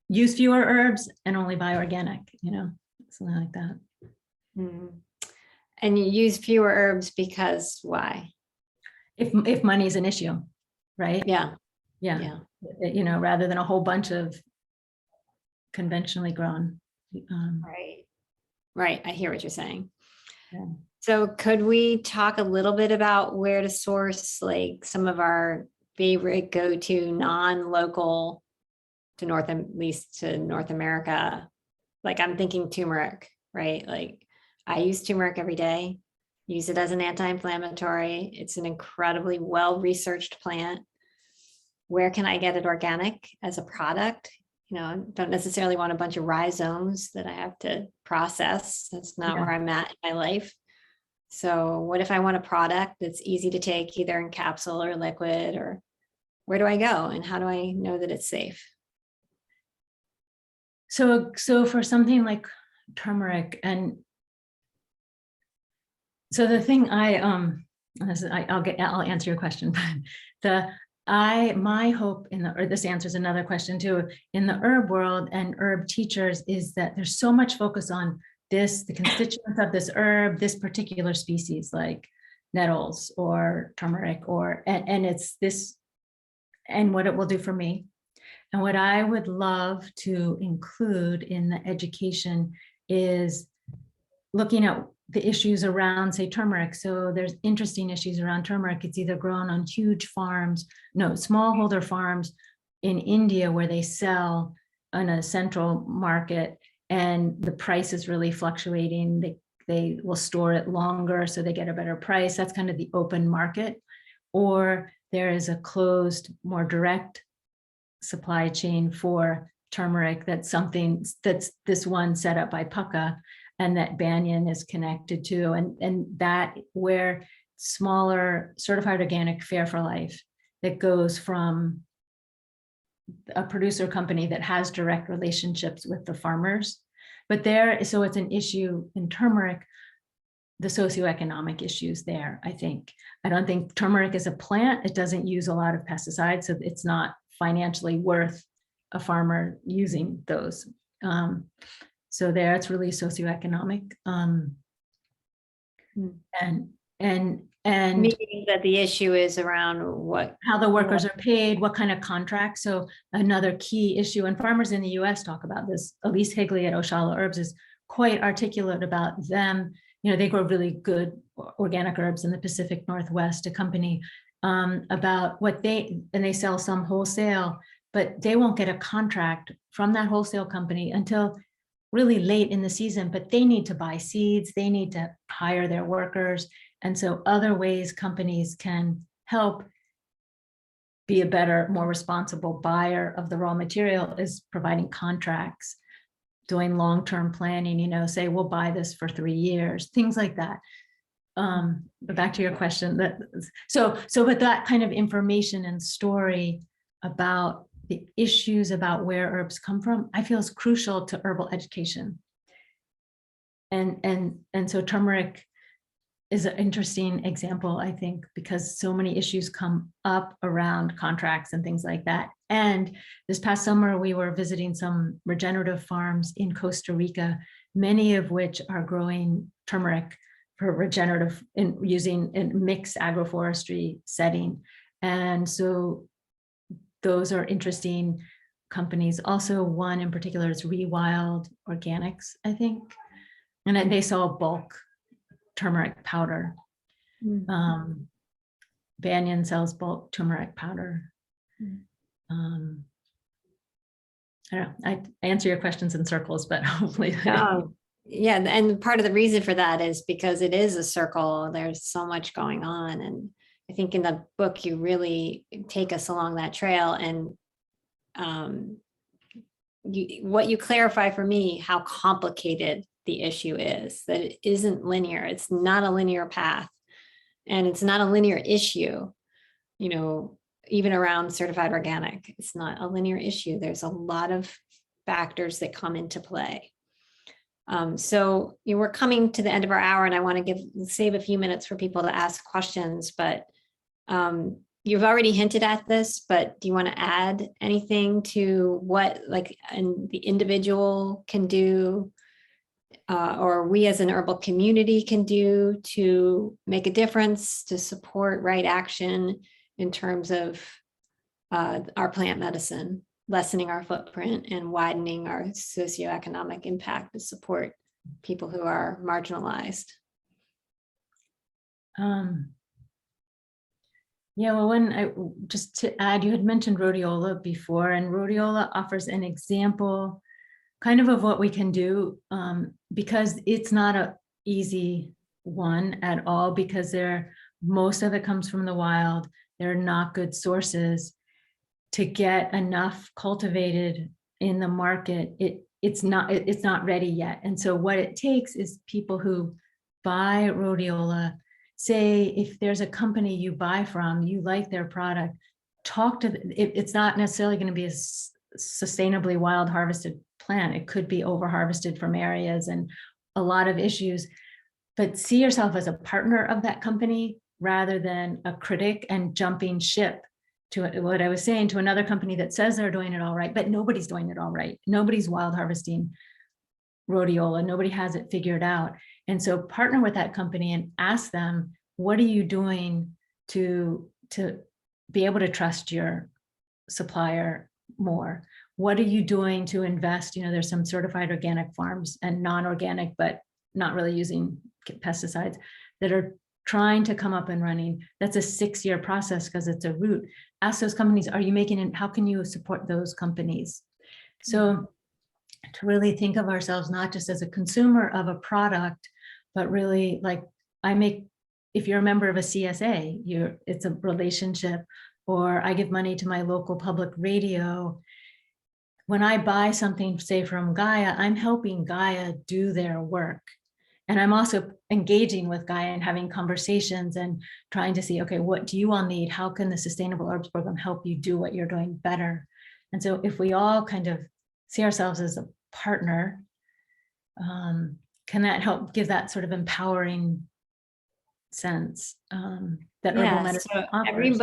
S2: use fewer herbs and only buy organic, something like that.
S1: Mm-hmm. And you use fewer herbs because why?
S2: If money is an issue, right?
S1: Yeah.
S2: Rather than a whole bunch of conventionally grown.
S1: Right. I hear what you're saying.
S2: Yeah.
S1: So could we talk a little bit about where to source like some of our favorite go-to non-local at least to North America? Like I'm thinking turmeric, right? Like I use turmeric every day, use it as an anti-inflammatory. It's an incredibly well-researched plant. Where can I get it organic as a product? Don't necessarily want a bunch of rhizomes that I have to process. That's not where I'm at in my life. So what if I want a product that's easy to take either in capsule or liquid, or where do I go and how do I know that it's safe?
S2: So for something like turmeric, and so the thing I'll answer your question, but my hope this answers another question too, in the herb world and herb teachers, is that there's so much focus on the constituents of this herb, this particular species, like nettles or turmeric, and it's this, and what it will do for me. And what I would love to include in the education is looking at the issues around, say, turmeric. So there's interesting issues around turmeric. It's either grown on huge smallholder farms in India where they sell on a central market, and the price is really fluctuating. they will store it longer so they get a better price. That's kind of the open market. Or there is a closed, more direct supply chain for turmeric. That's something that's this one set up by Pucca and that Banyan is connected to, and that where smaller certified organic Fair for Life that goes from a producer company that has direct relationships with the farmers. But so it's an issue in turmeric, the socioeconomic issues there, I think. I don't think turmeric is a plant. It doesn't use a lot of pesticides, so it's not financially worth a farmer using those. So there, it's really socioeconomic. And
S1: Meaning that the issue is around what,
S2: how the workers are paid, what kind of contracts. So another key issue, and farmers in the US talk about this. Elise Higley at Oshala Herbs is quite articulate about them. You know, they grow really good organic herbs in the Pacific Northwest, a company about what they sell some wholesale, but they won't get a contract from that wholesale company until really late in the season, but they need to buy seeds, they need to hire their workers. And so other ways companies can help be a better, more responsible buyer of the raw material is providing contracts, doing long-term planning, you know, say, we'll buy this for 3 years, things like that. But back to your question, with that kind of information and story about the issues about where herbs come from, I feel is crucial to herbal education. And so turmeric is an interesting example, I think, because so many issues come up around contracts and things like that. And this past summer, we were visiting some regenerative farms in Costa Rica, many of which are growing turmeric for regenerative using a mixed agroforestry setting. And so those are interesting companies. Also, one in particular is Rewild Organics, I think. And they sell bulk turmeric powder. Banyan sells bulk turmeric powder. I don't know, I answer your questions in circles, but hopefully.
S1: Yeah, and part of the reason for that is because it is a circle. There's so much going on. And I think in the book, you really take us along that trail, and what you clarify for me, how complicated the issue is, that it isn't linear. It's not a linear path, and it's not a linear issue, you know, even around certified organic. It's not a linear issue. There's a lot of factors that come into play. So we're coming to the end of our hour, and I want to save a few minutes for people to ask questions, but you've already hinted at this, but do you want to add anything to what the individual can do, or we as an herbal community can do to make a difference, to support right action in terms of our plant medicine, lessening our footprint and widening our socioeconomic impact to support people who are marginalized?
S2: Yeah, well, just to add, you had mentioned rhodiola before, and rhodiola offers an example kind of what we can do, because it's not an easy one at all, because most of it comes from the wild. They're not good sources. To get enough cultivated in the market, it's not ready yet. And so what it takes is people who buy rhodiola, say if there's a company you buy from, you like their product, talk to it's not necessarily going to be a sustainably wild harvested plant. It could be over harvested from areas and a lot of issues, but see yourself as a partner of that company rather than a critic and jumping ship to what I was saying, to another company that says they're doing it all right, but nobody's doing it all right. Nobody's wild harvesting rhodiola. Nobody has it figured out. And so partner with that company and ask them, what are you doing to be able to trust your supplier more? What are you doing to invest? You know, there's some certified organic farms and non-organic, but not really using pesticides, that are trying to come up and running. That's a 6-year process because it's a root. Ask those companies, are you making it? How can you support those companies? So to really think of ourselves not just as a consumer of a product, but really like if you're a member of a CSA, it's a relationship, or I give money to my local public radio. When I buy something, say from Gaia, I'm helping Gaia do their work. And I'm also engaging with Gaia and having conversations and trying to see, okay, what do you all need? How can the Sustainable Herbs Program help you do what you're doing better? And so if we all kind of see ourselves as a partner, can that help give that sort of empowering sense that herbal medicine
S1: so
S2: offers?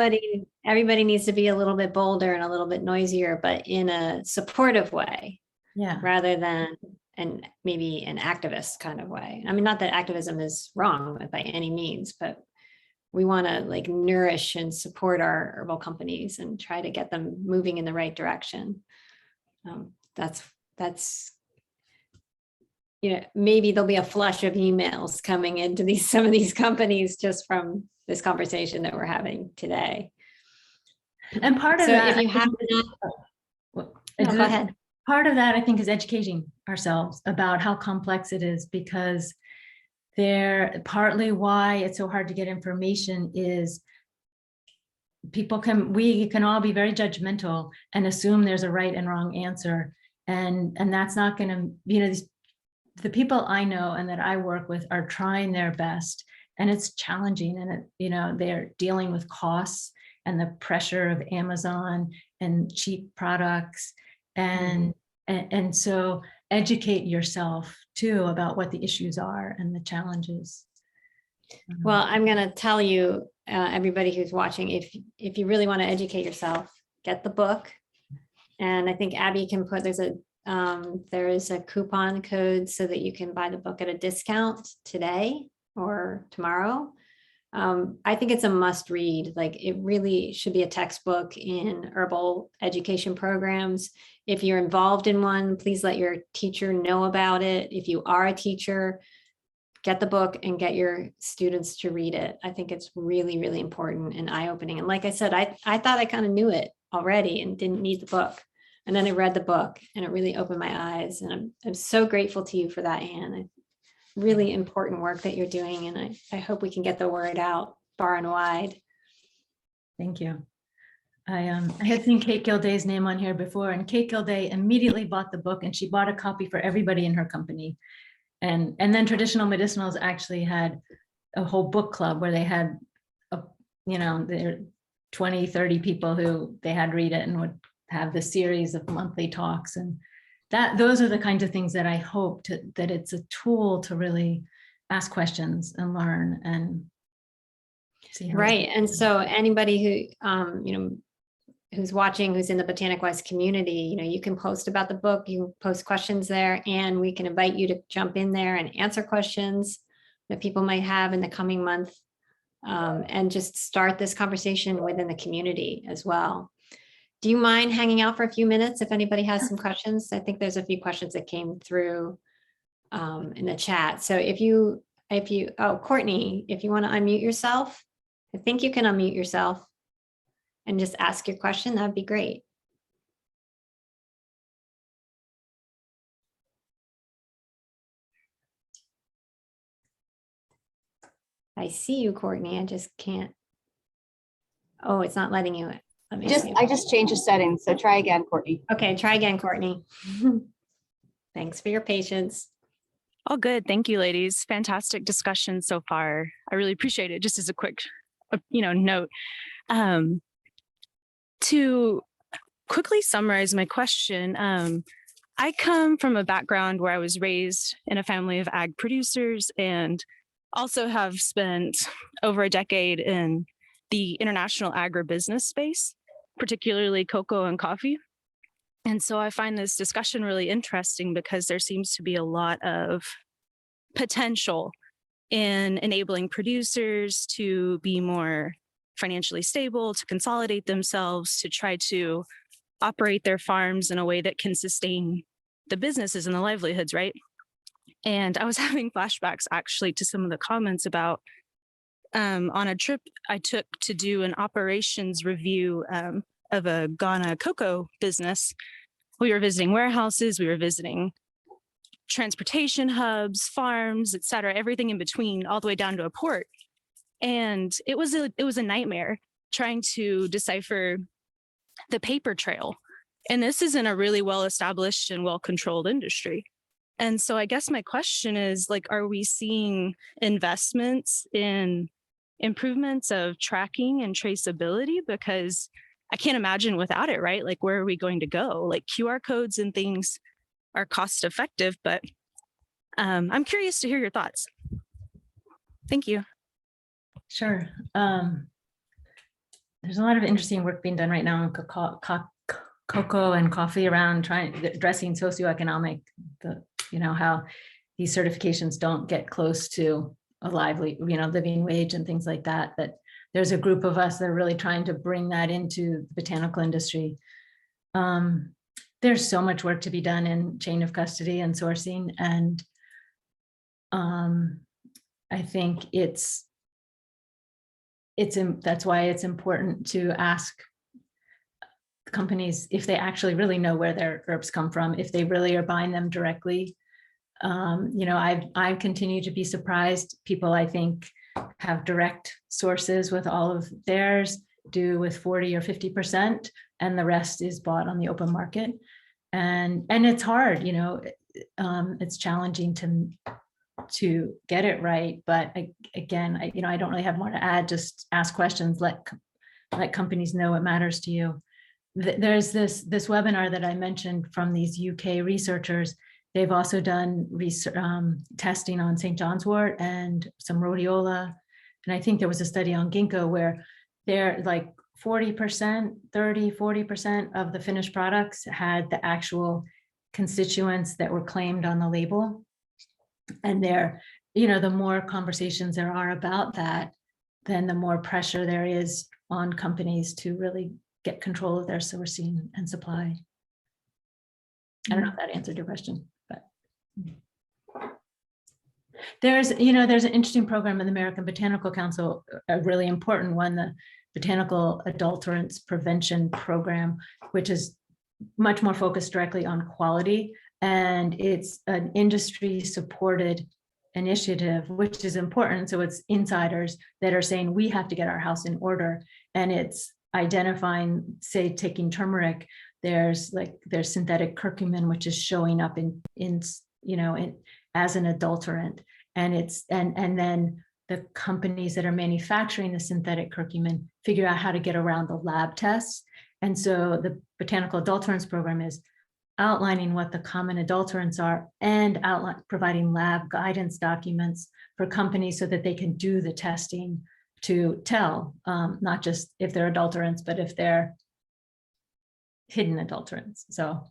S1: everybody needs to be a little bit bolder and a little bit noisier, but in a supportive way,
S2: Yeah.
S1: rather than maybe an activist kind of way. I mean, not that activism is wrong by any means, but we want to like nourish and support our herbal companies and try to get them moving in the right direction. That's maybe there'll be a flush of emails coming into some of these companies just from this conversation that we're having today.
S2: And part of
S1: so
S2: that,
S1: if you have
S2: go
S1: ahead.
S2: Part of that, I think, is educating ourselves about how complex it is, because partly why it's so hard to get information is we can all be very judgmental and assume there's a right and wrong answer. And that's not going to, the people I know and that I work with are trying their best, and it's challenging, and they're dealing with costs and the pressure of Amazon and cheap products. And so educate yourself too about what the issues are and the challenges.
S1: Well, I'm going to tell you, everybody who's watching, if you really want to educate yourself, get the book. And I think Abby can put, there is a coupon code so that you can buy the book at a discount today or tomorrow. I think it's a must read. Like, it really should be a textbook in herbal education programs. If you're involved in one, please let your teacher know about it. If you are a teacher, get the book and get your students to read it. I think it's really, really important and eye-opening. And like I said, I thought I kind of knew it already and didn't need the book. And then I read the book and it really opened my eyes. And I'm so grateful to you for that, Ann. Really important work that you're doing. And I hope we can get the word out far and wide.
S2: Thank you. I had seen Kate Gilday's name on here before, and Kate Gilday immediately bought the book, and she bought a copy for everybody in her company. And then Traditional Medicinals actually had a whole book club where they had, there 20, 30 people who they had read it and would have the series of monthly talks. And those are the kinds of things that I hope that it's a tool to really ask questions and learn and see.
S1: Right. And so anybody who, who's watching, who's in the BotanicWise community, you can post about the book, you can post questions there, and we can invite you to jump in there and answer questions that people might have in the coming month, and just start this conversation within the community as well. Do you mind hanging out for a few minutes if anybody has some questions? I think there's a few questions that came through in the chat. So Courtney, if you want to unmute yourself, I think you can unmute yourself and just ask your question, that'd be great. I see you, Courtney. I just can't. Oh, it's not letting you.
S3: I just changed the settings. So try again, Courtney.
S1: Okay, try again, Courtney. Thanks for your patience.
S4: All good. Thank you, ladies. Fantastic discussion so far. I really appreciate it. Just as a quick, note, to quickly summarize my question, I come from a background where I was raised in a family of ag producers and also have spent over a decade in the international agribusiness space, particularly cocoa and coffee. And so I find this discussion really interesting because there seems to be a lot of potential in enabling producers to be more financially stable, to consolidate themselves, to try to operate their farms in a way that can sustain the businesses and the livelihoods, right? And I was having flashbacks actually to some of the comments about on a trip I took to do an operations review of a Ghana cocoa business. We were visiting warehouses, we were visiting transportation hubs, farms, et cetera, everything in between, all the way down to a port. And it was a nightmare trying to decipher the paper trail. And this isn't a really well-established and well-controlled industry. And so I guess my question is, like, are we seeing investments in improvements of tracking and traceability? Because I can't imagine without it, right? Like, where are we going to go? Like, QR codes and things are cost effective, but I'm curious to hear your thoughts. Thank you.
S2: Sure. There's a lot of interesting work being done right now on cocoa and coffee around addressing socioeconomic, how these certifications don't get close to a lively, living wage and things like that. That there's a group of us that are really trying to bring that into the botanical industry. There's so much work to be done in chain of custody and sourcing, and I think that's why it's important to ask companies if they actually really know where their herbs come from, if they really are buying them directly. I continue to be surprised. People, I think, have direct sources with all of theirs, do with 40 or 50%, and the rest is bought on the open market. And it's hard, it's challenging to get it right. But again, I don't really have more to add. Just ask questions, let companies know what matters to you. There's this webinar that I mentioned from these UK researchers. They've also done testing on St. John's wort and some rhodiola. And I think there was a study on ginkgo where they're like 40% of the finished products had the actual constituents that were claimed on the label. And the more conversations there are about that, then the more pressure there is on companies to really get control of their sourcing and supply. I don't know if that answered your question, but there's an interesting program in the American Botanical Council, a really important one, the Botanical Adulterants Prevention Program, which is much more focused directly on quality. And it's an industry supported initiative, which is important. So it's insiders that are saying we have to get our house in order. And it's identifying, say, taking turmeric, there's synthetic curcumin, which is showing up in as an adulterant. And then the companies that are manufacturing the synthetic curcumin figure out how to get around the lab tests. And so the Botanical Adulterants Program is outlining what the common adulterants are and providing lab guidance documents for companies so that they can do the testing to tell, not just if they're adulterants, but if they're hidden adulterants. So,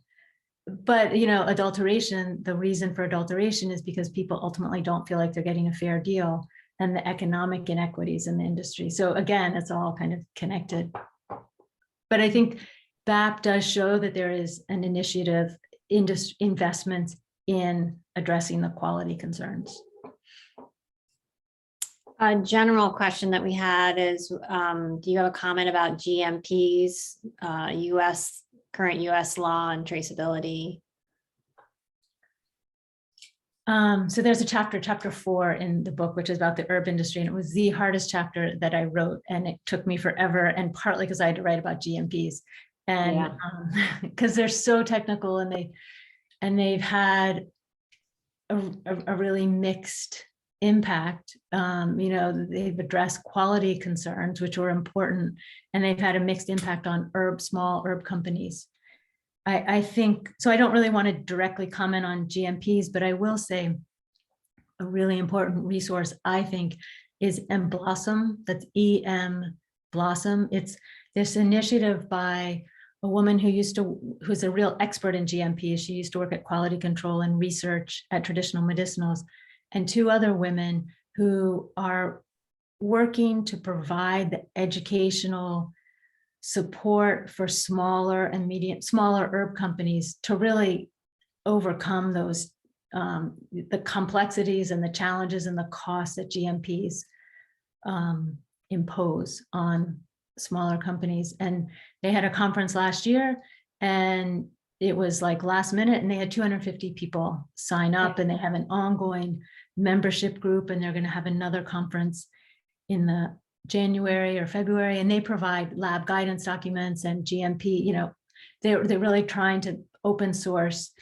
S2: but adulteration, the reason for adulteration is because people ultimately don't feel like they're getting a fair deal, and the economic inequities in the industry. So again, it's all kind of connected. But I think BAP does show that there is an initiative, investments in addressing the quality concerns.
S1: A general question that we had is, do you have a comment about GMPs, current US law and traceability?
S2: So there's a chapter 4 in the book, which is about the herb industry. And it was the hardest chapter that I wrote. And it took me forever, and partly because I had to write about GMPs. And because they're so technical, and they've had a really mixed impact. They've addressed quality concerns, which were important, and they've had a mixed impact on small herb companies. I think, so I don't really want to directly comment on GMPs, but I will say a really important resource, I think, is Blossom. That's EM Blossom. It's this initiative by a woman who's a real expert in GMP. She used to work at quality control and research at traditional medicinals, and 2 other women who are working to provide the educational support for smaller herb companies to really overcome those the complexities and the challenges and the costs that GMPs impose on smaller companies. And they had a conference last year, and it was like last minute and they had 250 people sign up, and they have an ongoing membership group, and they're going to have another conference in the January or February, and they provide lab guidance documents and GMP, they're really trying to open source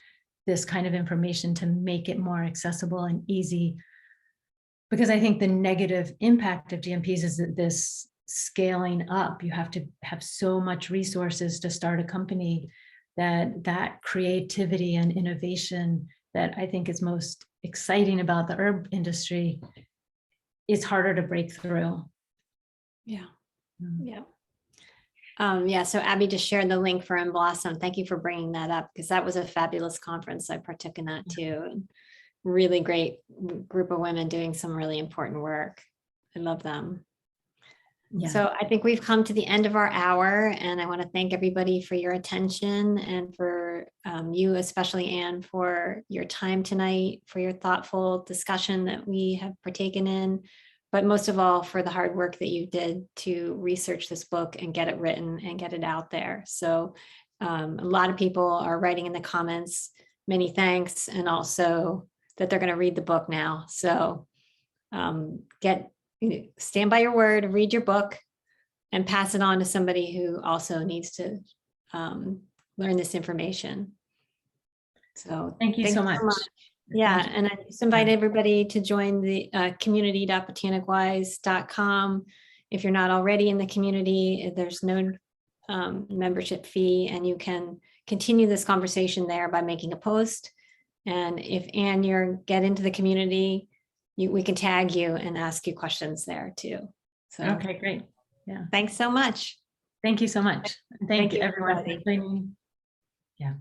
S2: this kind of information to make it more accessible and easy. Because I think the negative impact of GMPs is that this scaling up, you have to have so much resources to start a company, that creativity and innovation that I think is most exciting about the herb industry is harder to break through.
S1: Yeah. Yeah. So Abby just shared the link for Blossom. Thank you for bringing that up, because that was a fabulous conference. I partook in that too. And really great group of women doing some really important work. I love them.
S2: Yeah.
S1: So I think we've come to the end of our hour, and I want to thank everybody for your attention, and for you, especially Anne, for your time tonight, for your thoughtful discussion that we have partaken in, but most of all for the hard work that you did to research this book and get it written and get it out there. So a lot of people are writing in the comments, many thanks, and also that they're going to read the book now. So stand by your word, read your book, and pass it on to somebody who also needs to learn this information. So
S2: thank you so much.
S1: Yeah, and I just invite everybody to join the community.botanicwise.com. If you're not already in the community, there's no membership fee, and you can continue this conversation there by making a post. And if Anne, you get into the community, we can tag you and ask you questions there too. So
S2: Okay, great. Yeah.
S1: Thanks so much.
S2: Thank you so much. Thank you everyone
S1: everybody.
S2: for joining. Yeah.